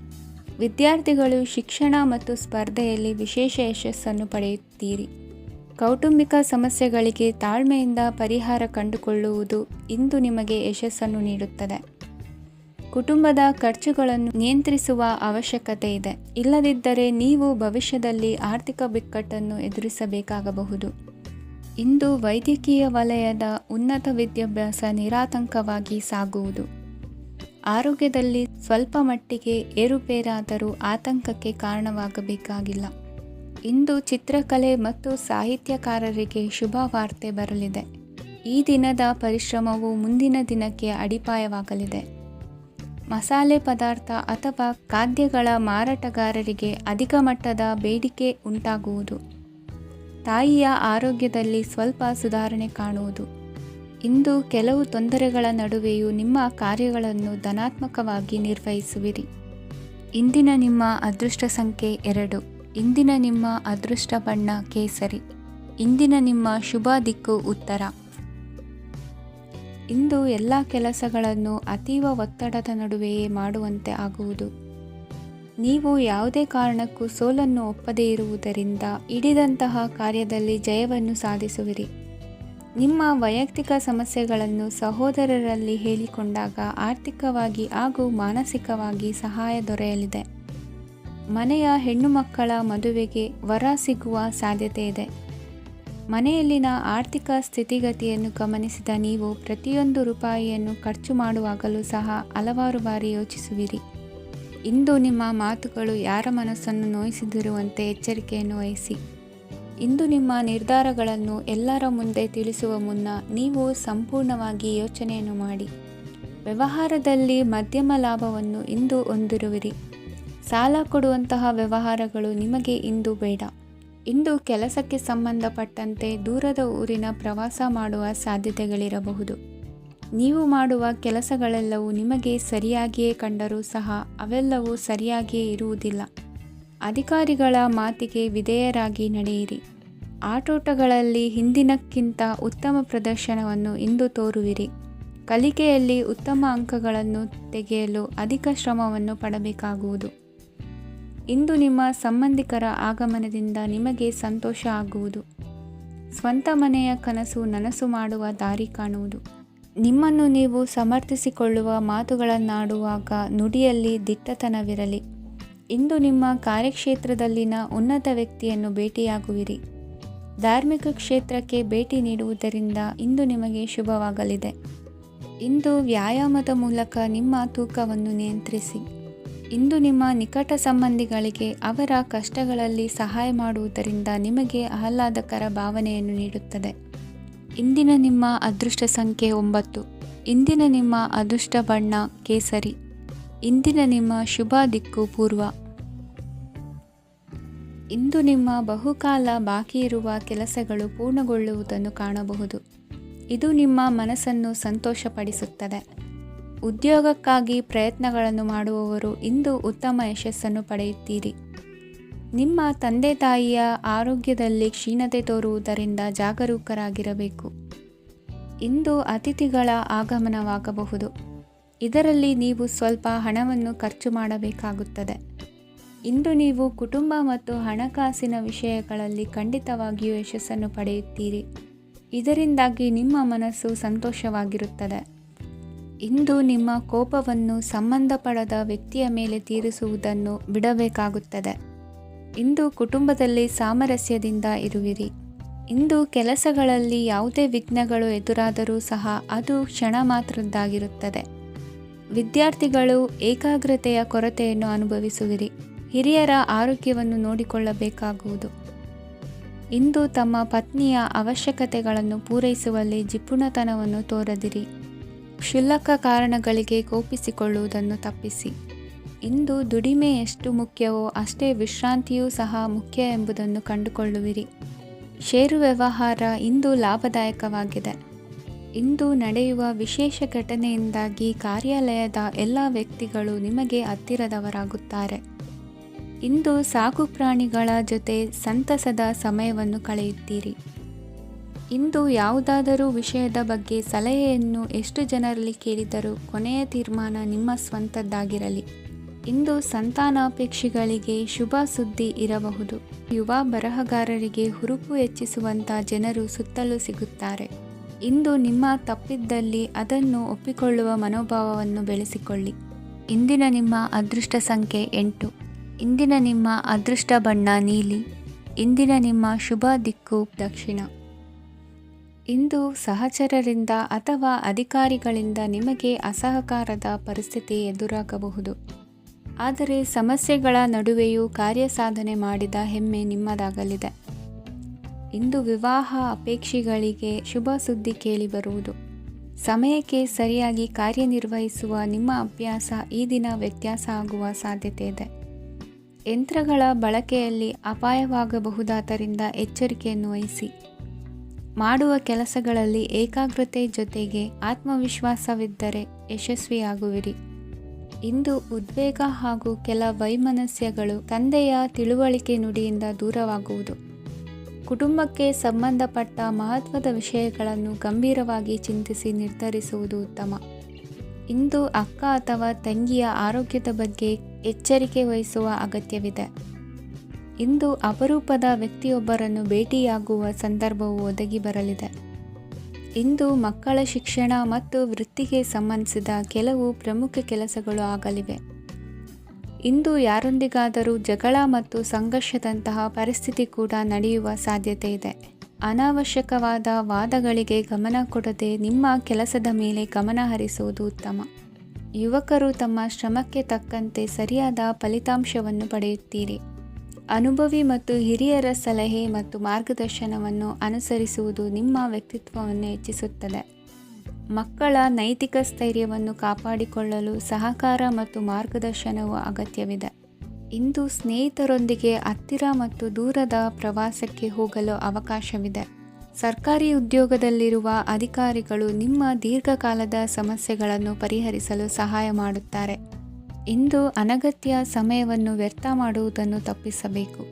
ವಿದ್ಯಾರ್ಥಿಗಳು ಶಿಕ್ಷಣ ಮತ್ತು ಸ್ಪರ್ಧೆಯಲ್ಲಿ ವಿಶೇಷ ಯಶಸ್ಸನ್ನು ಪಡೆಯುತ್ತೀರಿ. ಕೌಟುಂಬಿಕ ಸಮಸ್ಯೆಗಳಿಗೆ ತಾಳ್ಮೆಯಿಂದ ಪರಿಹಾರ ಕಂಡುಕೊಳ್ಳುವುದು ಇಂದು ನಿಮಗೆ ಯಶಸ್ಸನ್ನು ನೀಡುತ್ತದೆ. ಕುಟುಂಬದ ಖರ್ಚುಗಳನ್ನು ನಿಯಂತ್ರಿಸುವ ಅವಶ್ಯಕತೆ ಇದೆ. ಇಲ್ಲದಿದ್ದರೆ ನೀವು ಭವಿಷ್ಯದಲ್ಲಿ ಆರ್ಥಿಕ ಬಿಕ್ಕಟ್ಟನ್ನು ಎದುರಿಸಬೇಕಾಗಬಹುದು. ಇಂದು ವೈದ್ಯಕೀಯ ವಲಯದ ಉನ್ನತ ವಿದ್ಯಾಭ್ಯಾಸ ನಿರಾತಂಕವಾಗಿ ಸಾಗುವುದು. ಆರೋಗ್ಯದಲ್ಲಿ ಸ್ವಲ್ಪ ಮಟ್ಟಿಗೆ ಏರುಪೇರಾದರೂ ಆತಂಕಕ್ಕೆ ಕಾರಣವಾಗಬೇಕಾಗಿಲ್ಲ. ಇಂದು ಚಿತ್ರಕಲೆ ಮತ್ತು ಸಾಹಿತ್ಯಕಾರರಿಗೆ ಶುಭ ವಾರ್ತೆ ಬರಲಿದೆ. ಈ ದಿನದ ಪರಿಶ್ರಮವು ಮುಂದಿನ ದಿನಕ್ಕೆ ಅಡಿಪಾಯವಾಗಲಿದೆ. ಮಸಾಲೆ ಪದಾರ್ಥ ಅಥವಾ ಖಾದ್ಯಗಳ ಮಾರಾಟಗಾರರಿಗೆ ಅಧಿಕ ಮಟ್ಟದ ಬೇಡಿಕೆ ಉಂಟಾಗುವುದು. ತಾಯಿಯ ಆರೋಗ್ಯದಲ್ಲಿ ಸ್ವಲ್ಪ ಸುಧಾರಣೆ ಕಾಣುವುದು. ಇಂದು ಕೆಲವು ತೊಂದರೆಗಳ ನಡುವೆಯೂ ನಿಮ್ಮ ಕಾರ್ಯಗಳನ್ನು ಧನಾತ್ಮಕವಾಗಿ ನಿರ್ವಹಿಸುವಿರಿ. ಇಂದಿನ ನಿಮ್ಮ ಅದೃಷ್ಟ ಸಂಖ್ಯೆ 2. ಇಂದಿನ ನಿಮ್ಮ ಅದೃಷ್ಟ ಬಣ್ಣ ಕೇಸರಿ. ಇಂದಿನ ನಿಮ್ಮ ಶುಭ ದಿಕ್ಕು ಉತ್ತರ. ಇಂದು ಎಲ್ಲ ಕೆಲಸಗಳನ್ನು ಅತೀವ ಒತ್ತಡದ ನಡುವೆಯೇ ಮಾಡುವಂತೆ ಆಗುವುದು. ನೀವು ಯಾವುದೇ ಕಾರಣಕ್ಕೂ ಸೋಲನ್ನು ಒಪ್ಪದೇ ಇರುವುದರಿಂದ ಹಿಡಿದಂತಹ ಕಾರ್ಯದಲ್ಲಿ ಜಯವನ್ನು ಸಾಧಿಸುವಿರಿ. ನಿಮ್ಮ ವೈಯಕ್ತಿಕ ಸಮಸ್ಯೆಗಳನ್ನು ಸಹೋದರರಲ್ಲಿ ಹೇಳಿಕೊಂಡಾಗ ಆರ್ಥಿಕವಾಗಿ ಹಾಗೂ ಮಾನಸಿಕವಾಗಿ ಸಹಾಯ ದೊರೆಯಲಿದೆ. ಮನೆಯ ಹೆಣ್ಣು ಮಕ್ಕಳ ಮದುವೆಗೆ ವರ ಸಿಗುವ ಸಾಧ್ಯತೆ ಇದೆ. ಮನೆಯಲ್ಲಿನ ಆರ್ಥಿಕ ಸ್ಥಿತಿಗತಿಯನ್ನು ಗಮನಿಸಿದ ನೀವು ಪ್ರತಿಯೊಂದು ರೂಪಾಯಿಯನ್ನು ಖರ್ಚು ಮಾಡುವಾಗಲೂ ಸಹ ಹಲವಾರು ಬಾರಿ ಯೋಚಿಸುವಿರಿ. ಇಂದು ನಿಮ್ಮ ಮಾತುಗಳು ಯಾರ ಮನಸ್ಸನ್ನು ನೋಯಿಸಿದಿರುವಂತೆ ಎಚ್ಚರಿಕೆಯನ್ನು ವಹಿಸಿ. ಇಂದು ನಿಮ್ಮ ನಿರ್ಧಾರಗಳನ್ನು ಎಲ್ಲರ ಮುಂದೆ ತಿಳಿಸುವ ಮುನ್ನ ನೀವು ಸಂಪೂರ್ಣವಾಗಿ ಯೋಚನೆಯನ್ನು ಮಾಡಿ. ವ್ಯವಹಾರದಲ್ಲಿ ಮಧ್ಯಮ ಲಾಭವನ್ನು ಇಂದು ಹೊಂದಿರುವಿರಿ. ಸಾಲ ಕೊಡುವಂತಹ ವ್ಯವಹಾರಗಳು ನಿಮಗೆ ಇಂದು ಬೇಡ. ಇಂದು ಕೆಲಸಕ್ಕೆ ಸಂಬಂಧಪಟ್ಟಂತೆ ದೂರದ ಊರಿನ ಪ್ರವಾಸ ಮಾಡುವ ಸಾಧ್ಯತೆಗಳಿರಬಹುದು. ನೀವು ಮಾಡುವ ಕೆಲಸಗಳೆಲ್ಲವೂ ನಿಮಗೆ ಸರಿಯಾಗಿಯೇ ಕಂಡರೂ ಸಹ ಅವೆಲ್ಲವೂ ಸರಿಯಾಗಿಯೇ ಇರುವುದಿಲ್ಲ. ಅಧಿಕಾರಿಗಳ ಮಾತಿಗೆ ವಿಧೇಯರಾಗಿ ನಡೆಯಿರಿ. ಆಟೋಟಗಳಲ್ಲಿ ಹಿಂದಿನಕ್ಕಿಂತ ಉತ್ತಮ ಪ್ರದರ್ಶನವನ್ನು ಇಂದು ತೋರುವಿರಿ. ಕಲಿಕೆಯಲ್ಲಿ ಉತ್ತಮ ಅಂಕಗಳನ್ನು ತೆಗೆಯಲು ಅಧಿಕ ಶ್ರಮವನ್ನು ಪಡಬೇಕಾಗುವುದು. ಇಂದು ನಿಮ್ಮ ಸಂಬಂಧಿಕರ ಆಗಮನದಿಂದ ನಿಮಗೆ ಸಂತೋಷ ಆಗುವುದು. ಸ್ವಂತ ಮನೆಯ ಕನಸು ನನಸು ಮಾಡುವ ದಾರಿ ಕಾಣುವುದು. ನಿಮ್ಮನ್ನು ನೀವು ಸಮರ್ಥಿಸಿಕೊಳ್ಳುವ ಮಾತುಗಳನ್ನಾಡುವಾಗ ನುಡಿಯಲ್ಲಿ ದಿಟ್ಟತನವಿರಲಿ. ಇಂದು ನಿಮ್ಮ ಕಾರ್ಯಕ್ಷೇತ್ರದಲ್ಲಿನ ಉನ್ನತ ವ್ಯಕ್ತಿಯನ್ನು ಭೇಟಿಯಾಗುವಿರಿ. ಧಾರ್ಮಿಕ ಕ್ಷೇತ್ರಕ್ಕೆ ಭೇಟಿ ನೀಡುವುದರಿಂದ ಇಂದು ನಿಮಗೆ ಶುಭವಾಗಲಿದೆ. ಇಂದು ವ್ಯಾಯಾಮದ ಮೂಲಕ ನಿಮ್ಮ ತೂಕವನ್ನು ನಿಯಂತ್ರಿಸಿ. ಇಂದು ನಿಮ್ಮ ನಿಕಟ ಸಂಬಂಧಿಗಳಿಗೆ ಅವರ ಕಷ್ಟಗಳಲ್ಲಿ ಸಹಾಯ ಮಾಡುವುದರಿಂದ ನಿಮಗೆ ಆಹ್ಲಾದಕರ ಭಾವನೆಯನ್ನು ನೀಡುತ್ತದೆ. ಇಂದಿನ ನಿಮ್ಮ ಅದೃಷ್ಟ ಸಂಖ್ಯೆ 9. ಇಂದಿನ ನಿಮ್ಮ ಅದೃಷ್ಟ ಬಣ್ಣ ಕೇಸರಿ. ಇಂದಿನ ನಿಮ್ಮ ಶುಭ ದಿಕ್ಕು ಪೂರ್ವ. ಇಂದು ನಿಮ್ಮ ಬಹುಕಾಲ ಬಾಕಿ ಇರುವ ಕೆಲಸಗಳು ಪೂರ್ಣಗೊಳ್ಳುವುದನ್ನು ಕಾಣಬಹುದು. ಇದು ನಿಮ್ಮ ಮನಸ್ಸನ್ನು ಸಂತೋಷಪಡಿಸುತ್ತದೆ. ಉದ್ಯೋಗಕ್ಕಾಗಿ ಪ್ರಯತ್ನಗಳನ್ನು ಮಾಡುವವರು ಇಂದು ಉತ್ತಮ ಯಶಸ್ಸನ್ನು ಪಡೆಯುತ್ತೀರಿ. ನಿಮ್ಮ ತಂದೆ ತಾಯಿಯ ಆರೋಗ್ಯದಲ್ಲಿ ಕ್ಷೀಣತೆ ತೋರುವುದರಿಂದ ಜಾಗರೂಕರಾಗಿರಬೇಕು. ಇಂದು ಅತಿಥಿಗಳ ಆಗಮನವಾಗಬಹುದು. ಇದರಲ್ಲಿ ನೀವು ಸ್ವಲ್ಪ ಹಣವನ್ನು ಖರ್ಚು ಮಾಡಬೇಕಾಗುತ್ತದೆ. ಇಂದು ನೀವು ಕುಟುಂಬ ಮತ್ತು ಹಣಕಾಸಿನ ವಿಷಯಗಳಲ್ಲಿ ಖಂಡಿತವಾಗಿಯೂ ಯಶಸ್ಸನ್ನು ಪಡೆಯುತ್ತೀರಿ. ಇದರಿಂದಾಗಿ ನಿಮ್ಮ ಮನಸ್ಸು ಸಂತೋಷವಾಗಿರುತ್ತದೆ. ಇಂದು ನಿಮ್ಮ ಕೋಪವನ್ನು ಸಂಬಂಧಪಡದ ವ್ಯಕ್ತಿಯ ಮೇಲೆ ತೀರಿಸುವುದನ್ನು ಬಿಡಬೇಕಾಗುತ್ತದೆ. ಇಂದು ಕುಟುಂಬದಲ್ಲಿ ಸಾಮರಸ್ಯದಿಂದ ಇರುವಿರಿ. ಇಂದು ಕೆಲಸಗಳಲ್ಲಿ ಯಾವುದೇ ವಿಘ್ನಗಳು ಎದುರಾದರೂ ಸಹ ಅದು ಕ್ಷಣ ಮಾತ್ರದ್ದಾಗಿರುತ್ತದೆ. ವಿದ್ಯಾರ್ಥಿಗಳು ಏಕಾಗ್ರತೆಯ ಕೊರತೆಯನ್ನು ಅನುಭವಿಸುವಿರಿ. ಹಿರಿಯರ ಆರೋಗ್ಯವನ್ನು ನೋಡಿಕೊಳ್ಳಬೇಕಾಗುವುದು. ಇಂದು ತಮ್ಮ ಪತ್ನಿಯ ಅವಶ್ಯಕತೆಗಳನ್ನು ಪೂರೈಸುವಲ್ಲಿ ಜಿಪುಣತನವನ್ನು ತೋರದಿರಿ. ಕ್ಷುಲ್ಲಕ ಕಾರಣಗಳಿಗೆ ಕೋಪಿಸಿಕೊಳ್ಳುವುದನ್ನು ತಪ್ಪಿಸಿ. ಇಂದು ದುಡಿಮೆ ಎಷ್ಟು ಮುಖ್ಯವೋ ಅಷ್ಟೇ ವಿಶ್ರಾಂತಿಯೂ ಸಹ ಮುಖ್ಯ ಎಂಬುದನ್ನು ಕಂಡುಕೊಳ್ಳುವಿರಿ. ಷೇರು ವ್ಯವಹಾರ ಇಂದು ಲಾಭದಾಯಕವಾಗಿದೆ. ಇಂದು ನಡೆಯುವ ವಿಶೇಷ ಘಟನೆಯಿಂದಾಗಿ ಕಾರ್ಯಾಲಯದ ಎಲ್ಲ ವ್ಯಕ್ತಿಗಳು ನಿಮಗೆ ಹತ್ತಿರದವರಾಗುತ್ತಾರೆ. ಇಂದು ಸಾಕು ಪ್ರಾಣಿಗಳ ಜೊತೆ ಸಂತಸದ ಸಮಯವನ್ನು ಕಳೆಯುತ್ತೀರಿ. ಇಂದು ಯಾವುದಾದರೂ ವಿಷಯದ ಬಗ್ಗೆ ಸಲಹೆಯನ್ನು ಎಷ್ಟು ಜನರಲ್ಲಿ ಕೇಳಿದರೂ ಕೊನೆಯ ತೀರ್ಮಾನ ನಿಮ್ಮ ಸ್ವಂತದ್ದಾಗಿರಲಿ. ಇಂದು ಸಂತಾನಾಪೇಕ್ಷಿಗಳಿಗೆ ಶುಭ ಸುದ್ದಿ ಇರಬಹುದು. ಯುವ ಬರಹಗಾರರಿಗೆ ಹುರುಪು ಹೆಚ್ಚಿಸುವಂಥ ಜನರು ಸುತ್ತಲೂ ಸಿಗುತ್ತಾರೆ. ಇಂದು ನಿಮ್ಮ ತಪ್ಪಿದ್ದಲ್ಲಿ ಅದನ್ನು ಒಪ್ಪಿಕೊಳ್ಳುವ ಮನೋಭಾವವನ್ನು ಬೆಳೆಸಿಕೊಳ್ಳಿ. ಇಂದಿನ ನಿಮ್ಮ ಅದೃಷ್ಟ ಸಂಖ್ಯೆ 8. ಇಂದಿನ ನಿಮ್ಮ ಅದೃಷ್ಟ ಬಣ್ಣ ನೀಲಿ. ಇಂದಿನ ನಿಮ್ಮ ಶುಭ ದಿಕ್ಕು ದಕ್ಷಿಣ. ಇಂದು ಸಹಚರರಿಂದ ಅಥವಾ ಅಧಿಕಾರಿಗಳಿಂದ ನಿಮಗೆ ಅಸಹಕಾರದ ಪರಿಸ್ಥಿತಿ ಎದುರಾಗಬಹುದು. ಆದರೆ ಸಮಸ್ಯೆಗಳ ನಡುವೆಯೂ ಕಾರ್ಯಸಾಧನೆ ಮಾಡಿದ ಹೆಮ್ಮೆ ನಿಮ್ಮದಾಗಲಿದೆ. ಇಂದು ವಿವಾಹ ಅಪೇಕ್ಷಿಗಳಿಗೆ ಶುಭ ಸುದ್ದಿ ಕೇಳಿಬರುವುದು. ಸಮಯಕ್ಕೆ ಸರಿಯಾಗಿ ಕಾರ್ಯನಿರ್ವಹಿಸುವ ನಿಮ್ಮ ಅಭ್ಯಾಸ ಈ ದಿನ ವ್ಯತ್ಯಾಸ ಆಗುವ ಸಾಧ್ಯತೆ ಇದೆ. ಯಂತ್ರಗಳ ಬಳಕೆಯಲ್ಲಿ ಅಪಾಯವಾಗಬಹುದಾದ್ದರಿಂದ ಎಚ್ಚರಿಕೆಯನ್ನು ವಹಿಸಿ. ಮಾಡುವ ಕೆಲಸಗಳಲ್ಲಿ ಏಕಾಗ್ರತೆ ಜೊತೆಗೆ ಆತ್ಮವಿಶ್ವಾಸವಿದ್ದರೆ ಯಶಸ್ವಿಯಾಗುವಿರಿ. ಇಂದು ಉದ್ವೇಗ ಹಾಗೂ ಕೆಲ ವೈಮನಸ್ಯಗಳು ತಂದೆಯ ತಿಳುವಳಿಕೆ ನುಡಿಯಿಂದ ದೂರವಾಗುವುದು. ಕುಟುಂಬಕ್ಕೆ ಸಂಬಂಧಪಟ್ಟ ಮಹತ್ವದ ವಿಷಯಗಳನ್ನು ಗಂಭೀರವಾಗಿ ಚಿಂತಿಸಿ ನಿರ್ಧರಿಸುವುದು ಉತ್ತಮ. ಇಂದು ಅಕ್ಕ ಅಥವಾ ತಂಗಿಯ ಆರೋಗ್ಯದ ಬಗ್ಗೆ ಎಚ್ಚರಿಕೆ ವಹಿಸುವ ಅಗತ್ಯವಿದೆ. ಇಂದು ಅಪರೂಪದ ವ್ಯಕ್ತಿಯೊಬ್ಬರನ್ನು ಭೇಟಿಯಾಗುವ ಸಂದರ್ಭವು ಒದಗಿ ಬರಲಿದೆ. ಇಂದು ಮಕ್ಕಳ ಶಿಕ್ಷಣ ಮತ್ತು ವೃತ್ತಿಗೆ ಸಂಬಂಧಿಸಿದ ಕೆಲವು ಪ್ರಮುಖ ಕೆಲಸಗಳು ಆಗಲಿವೆ. ಇಂದು ಯಾರೊಂದಿಗಾದರೂ ಜಗಳ ಮತ್ತು ಸಂಘರ್ಷದಂತಹ ಪರಿಸ್ಥಿತಿ ಕೂಡ ನಡೆಯುವ ಸಾಧ್ಯತೆ ಇದೆ. ಅನಾವಶ್ಯಕವಾದ ವಾದಗಳಿಗೆ ಗಮನ ಕೊಡದೆ ನಿಮ್ಮ ಕೆಲಸದ ಮೇಲೆ ಗಮನ ಹರಿಸುವುದು ಉತ್ತಮ. ಯುವಕರು ತಮ್ಮ ಶ್ರಮಕ್ಕೆ ತಕ್ಕಂತೆ ಸರಿಯಾದ ಫಲಿತಾಂಶವನ್ನು ಪಡೆಯುತ್ತೀರಿ. ಅನುಭವಿ ಮತ್ತು ಹಿರಿಯರ ಸಲಹೆ ಮತ್ತು ಮಾರ್ಗದರ್ಶನವನ್ನು ಅನುಸರಿಸುವುದು ನಿಮ್ಮ ವ್ಯಕ್ತಿತ್ವವನ್ನು ಹೆಚ್ಚಿಸುತ್ತದೆ. ಮಕ್ಕಳ ನೈತಿಕ ಸ್ಥೈರ್ಯವನ್ನು ಕಾಪಾಡಿಕೊಳ್ಳಲು ಸಹಕಾರ ಮತ್ತು ಮಾರ್ಗದರ್ಶನವು ಅಗತ್ಯವಿದೆ. ಇಂದು ಸ್ನೇಹಿತರೊಂದಿಗೆ ಹತ್ತಿರ ಮತ್ತು ದೂರದ ಪ್ರವಾಸಕ್ಕೆ ಹೋಗಲು ಅವಕಾಶವಿದೆ. ಸರ್ಕಾರಿ ಉದ್ಯೋಗದಲ್ಲಿರುವ ಅಧಿಕಾರಿಗಳು ನಿಮ್ಮ ದೀರ್ಘಕಾಲದ ಸಮಸ್ಯೆಗಳನ್ನು ಪರಿಹರಿಸಲು ಸಹಾಯ ಮಾಡುತ್ತಾರೆ. ಇಂದು ಅನಗತ್ಯ ಸಮಯವನ್ನು ವ್ಯರ್ಥ ಮಾಡುವುದನ್ನು ತಪ್ಪಿಸಬೇಕು.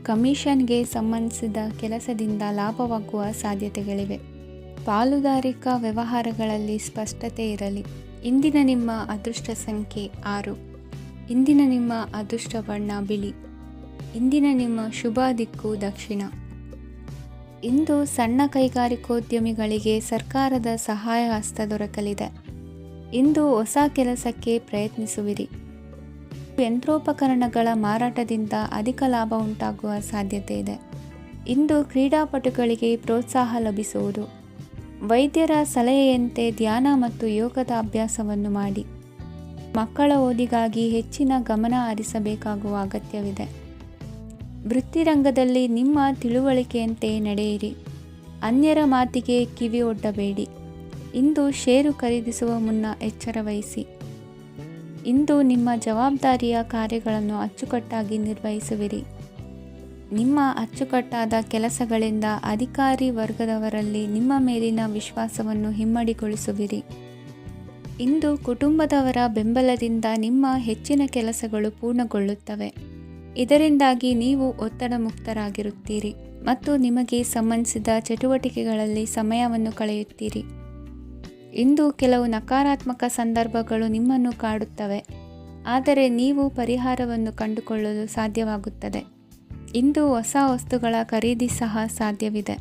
ಕಮಿಷನ್ಗೆ ಸಂಬಂಧಿಸಿದ ಕೆಲಸದಿಂದ ಲಾಭವಾಗುವ ಸಾಧ್ಯತೆಗಳಿವೆ. ಪಾಲುದಾರಿಕಾ ವ್ಯವಹಾರಗಳಲ್ಲಿ ಸ್ಪಷ್ಟತೆ ಇರಲಿ. ಇಂದಿನ ನಿಮ್ಮ ಅದೃಷ್ಟ ಸಂಖ್ಯೆ 6. ಇಂದಿನ ನಿಮ್ಮ ಅದೃಷ್ಟ ಬಣ್ಣ ಬಿಳಿ. ಇಂದಿನ ನಿಮ್ಮ ಶುಭ ದಿಕ್ಕು ದಕ್ಷಿಣ. ಇಂದು ಸಣ್ಣ ಕೈಗಾರಿಕೋದ್ಯಮಿಗಳಿಗೆ ಸರ್ಕಾರದ ಸಹಾಯ ಹಸ್ತ ದೊರಕಲಿದೆ. ಇಂದು ಹೊಸ ಕೆಲಸಕ್ಕೆ ಪ್ರಯತ್ನಿಸುವಿರಿ. ಯಂತ್ರೋಪಕರಣಗಳ ಮಾರಾಟದಿಂದ ಅಧಿಕ ಲಾಭ ಉಂಟಾಗುವ ಸಾಧ್ಯತೆ ಇದೆ. ಇಂದು ಕ್ರೀಡಾಪಟುಗಳಿಗೆ ಪ್ರೋತ್ಸಾಹ ಲಭಿಸುವುದು. ವೈದ್ಯರ ಸಲಹೆಯಂತೆ ಧ್ಯಾನ ಮತ್ತು ಯೋಗದ ಅಭ್ಯಾಸವನ್ನು ಮಾಡಿ. ಮಕ್ಕಳ ಓದಿಗಾಗಿ ಹೆಚ್ಚಿನ ಗಮನ ಹರಿಸಬೇಕಾಗುವ ಅಗತ್ಯವಿದೆ. ವೃತ್ತಿರಂಗದಲ್ಲಿ ನಿಮ್ಮ ತಿಳುವಳಿಕೆಯಂತೆ ನಡೆಯಿರಿ. ಅನ್ಯರ ಮಾತಿಗೆ ಕಿವಿ ಒಡ್ಡಬೇಡಿ. ಇಂದು ಷೇರು ಖರೀದಿಸುವ ಮುನ್ನ ಎಚ್ಚರ ವಹಿಸಿ. ಇಂದು ನಿಮ್ಮ ಜವಾಬ್ದಾರಿಯ ಕಾರ್ಯಗಳನ್ನು ಅಚ್ಚುಕಟ್ಟಾಗಿ ನಿರ್ವಹಿಸುವಿರಿ. ನಿಮ್ಮ ಅಚ್ಚುಕಟ್ಟಾದ ಕೆಲಸಗಳಿಂದ ಅಧಿಕಾರಿ ವರ್ಗದವರಲ್ಲಿ ನಿಮ್ಮ ಮೇಲಿನ ವಿಶ್ವಾಸವನ್ನು ಇಮ್ಮಡಿಗೊಳಿಸುವಿರಿ. ಇಂದು ಕುಟುಂಬದವರ ಬೆಂಬಲದಿಂದ ನಿಮ್ಮ ಹೆಚ್ಚಿನ ಕೆಲಸಗಳು ಪೂರ್ಣಗೊಳ್ಳುತ್ತವೆ. ಇದರಿಂದಾಗಿ ನೀವು ಒತ್ತಡ ಮುಕ್ತರಾಗಿರುತ್ತೀರಿ ಮತ್ತು ನಿಮಗೆ ಸಂಬಂಧಿಸಿದ ಚಟುವಟಿಕೆಗಳಲ್ಲಿ ಸಮಯವನ್ನು ಕಳೆಯುತ್ತೀರಿ. ಇಂದು ಕೆಲವು ನಕಾರಾತ್ಮಕ ಸಂದರ್ಭಗಳು ನಿಮ್ಮನ್ನು ಕಾಡುತ್ತವೆ, ಆದರೆ ನೀವು ಪರಿಹಾರವನ್ನು ಕಂಡುಕೊಳ್ಳಲು ಸಾಧ್ಯವಾಗುತ್ತದೆ. ಇಂದು ಹೊಸ ವಸ್ತುಗಳ ಖರೀದಿ ಸಹ ಸಾಧ್ಯವಿದೆ.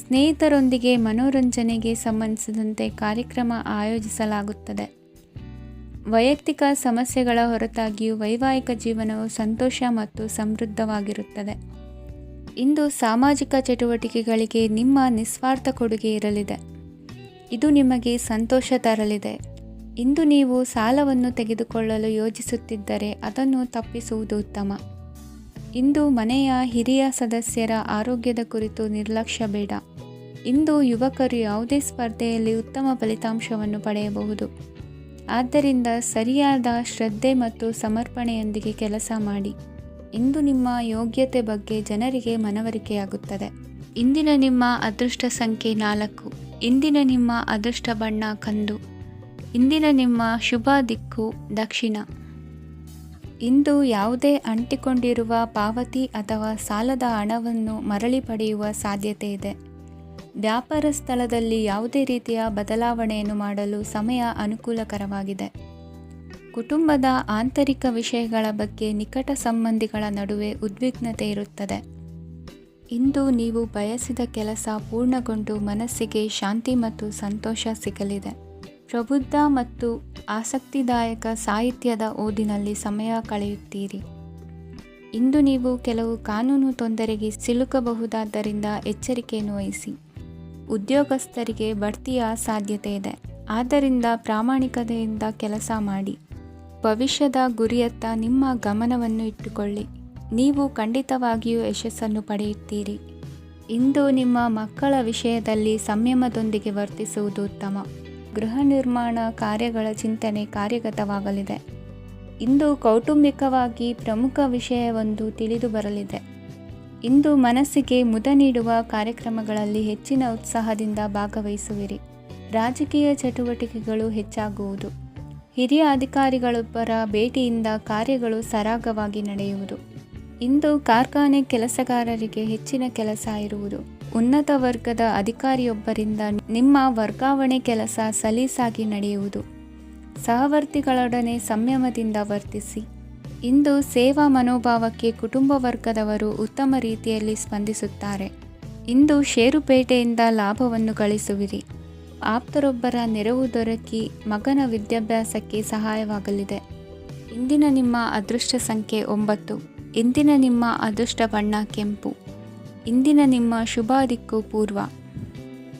ಸ್ನೇಹಿತರೊಂದಿಗೆ ಮನೋರಂಜನೆಗೆ ಸಂಬಂಧಿಸಿದಂತೆ ಕಾರ್ಯಕ್ರಮ ಆಯೋಜಿಸಲಾಗುತ್ತದೆ. ವೈಯಕ್ತಿಕ ಸಮಸ್ಯೆಗಳ ಹೊರತಾಗಿಯೂ ವೈವಾಹಿಕ ಜೀವನವು ಸಂತೋಷ ಮತ್ತು ಸಮೃದ್ಧವಾಗಿರುತ್ತದೆ. ಇಂದು ಸಾಮಾಜಿಕ ಚಟುವಟಿಕೆಗಳಿಗೆ ನಿಮ್ಮ ನಿಸ್ವಾರ್ಥ ಕೊಡುಗೆ ಇರಲಿದೆ. ಇದು ನಿಮಗೆ ಸಂತೋಷ ತರಲಿದೆ. ಇಂದು ನೀವು ಸಾಲವನ್ನು ತೆಗೆದುಕೊಳ್ಳಲು ಯೋಜಿಸುತ್ತಿದ್ದರೆ ಅದನ್ನು ತಪ್ಪಿಸುವುದು ಉತ್ತಮ. ಇಂದು ಮನೆಯ ಹಿರಿಯ ಸದಸ್ಯರ ಆರೋಗ್ಯದ ಕುರಿತು ನಿರ್ಲಕ್ಷ್ಯ ಬೇಡ. ಇಂದು ಯುವಕರು ಯಾವುದೇ ಸ್ಪರ್ಧೆಯಲ್ಲಿ ಉತ್ತಮ ಫಲಿತಾಂಶವನ್ನು ಪಡೆಯಬಹುದು. ಆದ್ದರಿಂದ ಸರಿಯಾದ ಶ್ರದ್ಧೆ ಮತ್ತು ಸಮರ್ಪಣೆಯೊಂದಿಗೆ ಕೆಲಸ ಮಾಡಿ. ಇಂದು ನಿಮ್ಮ ಯೋಗ್ಯತೆ ಬಗ್ಗೆ ಜನರಿಗೆ ಮನವರಿಕೆಯಾಗುತ್ತದೆ. ಇಂದಿನ ನಿಮ್ಮ ಅದೃಷ್ಟ ಸಂಖ್ಯೆ 4. ಇಂದಿನ ನಿಮ್ಮ ಅದೃಷ್ಟ ಬಣ್ಣ ಕಂದು. ಇಂದಿನ ನಿಮ್ಮ ಶುಭ ದಿಕ್ಕು ದಕ್ಷಿಣ. ಇಂದು ಯಾವುದೇ ಅಂಟಿಕೊಂಡಿರುವ ಪಾವತಿ ಅಥವಾ ಸಾಲದ ಹಣವನ್ನು ಮರಳಿ ಪಡೆಯುವ ಸಾಧ್ಯತೆ ಇದೆ. ವ್ಯಾಪಾರ ಸ್ಥಳದಲ್ಲಿ ಯಾವುದೇ ರೀತಿಯ ಬದಲಾವಣೆಯನ್ನು ಮಾಡಲು ಸಮಯ ಅನುಕೂಲಕರವಾಗಿದೆ. ಕುಟುಂಬದ ಆಂತರಿಕ ವಿಷಯಗಳ ಬಗ್ಗೆ ನಿಕಟ ಸಂಬಂಧಿಗಳ ನಡುವೆ ಉದ್ವಿಗ್ನತೆ ಇರುತ್ತದೆ. ಇಂದು ನೀವು ಬಯಸಿದ ಕೆಲಸ ಪೂರ್ಣಗೊಂಡು ಮನಸ್ಸಿಗೆ ಶಾಂತಿ ಮತ್ತು ಸಂತೋಷ ಸಿಗಲಿದೆ. ಪ್ರಬುದ್ಧ ಮತ್ತು ಆಸಕ್ತಿದಾಯಕ ಸಾಹಿತ್ಯದ ಓದಿನಲ್ಲಿ ಸಮಯ ಕಳೆಯುತ್ತೀರಿ. ಇಂದು ನೀವು ಕೆಲವು ಕಾನೂನು ತೊಂದರೆಗೆ ಸಿಲುಕಬಹುದಾದ್ದರಿಂದ ಎಚ್ಚರಿಕೆಯನ್ನು ವಹಿಸಿ. ಉದ್ಯೋಗಸ್ಥರಿಗೆ ಬಡ್ತಿಯ ಸಾಧ್ಯತೆ ಇದೆ, ಆದ್ದರಿಂದ ಪ್ರಾಮಾಣಿಕತೆಯಿಂದ ಕೆಲಸ ಮಾಡಿ. ಭವಿಷ್ಯದ ಗುರಿಯತ್ತ ನಿಮ್ಮ ಗಮನವನ್ನು ಇಟ್ಟುಕೊಳ್ಳಿ. ನೀವು ಖಂಡಿತವಾಗಿಯೂ ಯಶಸ್ಸನ್ನು ಪಡೆಯುತ್ತೀರಿ. ಇಂದು ನಿಮ್ಮ ಮಕ್ಕಳ ವಿಷಯದಲ್ಲಿ ಸಂಯಮದೊಂದಿಗೆ ವರ್ತಿಸುವುದು ಉತ್ತಮ. ಗೃಹ ನಿರ್ಮಾಣ ಕಾರ್ಯಗಳ ಚಿಂತನೆ ಕಾರ್ಯಗತವಾಗಲಿದೆ. ಇಂದು ಕೌಟುಂಬಿಕವಾಗಿ ಪ್ರಮುಖ ವಿಷಯವೊಂದು ತಿಳಿದು ಬರಲಿದೆ. ಇಂದು ಮನಸ್ಸಿಗೆ ಮುದ ನೀಡುವ ಕಾರ್ಯಕ್ರಮಗಳಲ್ಲಿ ಹೆಚ್ಚಿನ ಉತ್ಸಾಹದಿಂದ ಭಾಗವಹಿಸುವಿರಿ. ರಾಜಕೀಯ ಚಟುವಟಿಕೆಗಳು ಹೆಚ್ಚಾಗುವುದು. ಹಿರಿಯ ಅಧಿಕಾರಿಗಳೊಬ್ಬರ ಭೇಟಿಯಿಂದ ಕಾರ್ಯಗಳು ಸರಾಗವಾಗಿ ನಡೆಯುವುದು. ಇಂದು ಕಾರ್ಖಾನೆ ಕೆಲಸಗಾರರಿಗೆ ಹೆಚ್ಚಿನ ಕೆಲಸ ಇರುವುದು. ಉನ್ನತ ವರ್ಗದ ಅಧಿಕಾರಿಯೊಬ್ಬರಿಂದ ನಿಮ್ಮ ವರ್ಗಾವಣೆ ಕೆಲಸ ಸಲೀಸಾಗಿ ನಡೆಯುವುದು. ಸಹವರ್ತಿಗಳೊಡನೆ ಸಂಯಮದಿಂದ ವರ್ತಿಸಿ. ಇಂದು ಸೇವಾ ಮನೋಭಾವಕ್ಕೆ ಕುಟುಂಬ ವರ್ಗದವರು ಉತ್ತಮ ರೀತಿಯಲ್ಲಿ ಸ್ಪಂದಿಸುತ್ತಾರೆ. ಇಂದು ಷೇರುಪೇಟೆಯಿಂದ ಲಾಭವನ್ನು ಗಳಿಸುವಿರಿ. ಆಪ್ತರೊಬ್ಬರ ನೆರವು ದೊರಕಿ ಮಗನ ವಿದ್ಯಾಭ್ಯಾಸಕ್ಕೆ ಸಹಾಯವಾಗಲಿದೆ. ಇಂದಿನ ನಿಮ್ಮ ಅದೃಷ್ಟ ಸಂಖ್ಯೆ 9. ಇಂದಿನ ನಿಮ್ಮ ಅದೃಷ್ಟ ಬಣ್ಣ ಕೆಂಪು. ಇಂದಿನ ನಿಮ್ಮ ಶುಭ ದಿಕ್ಕು ಪೂರ್ವ.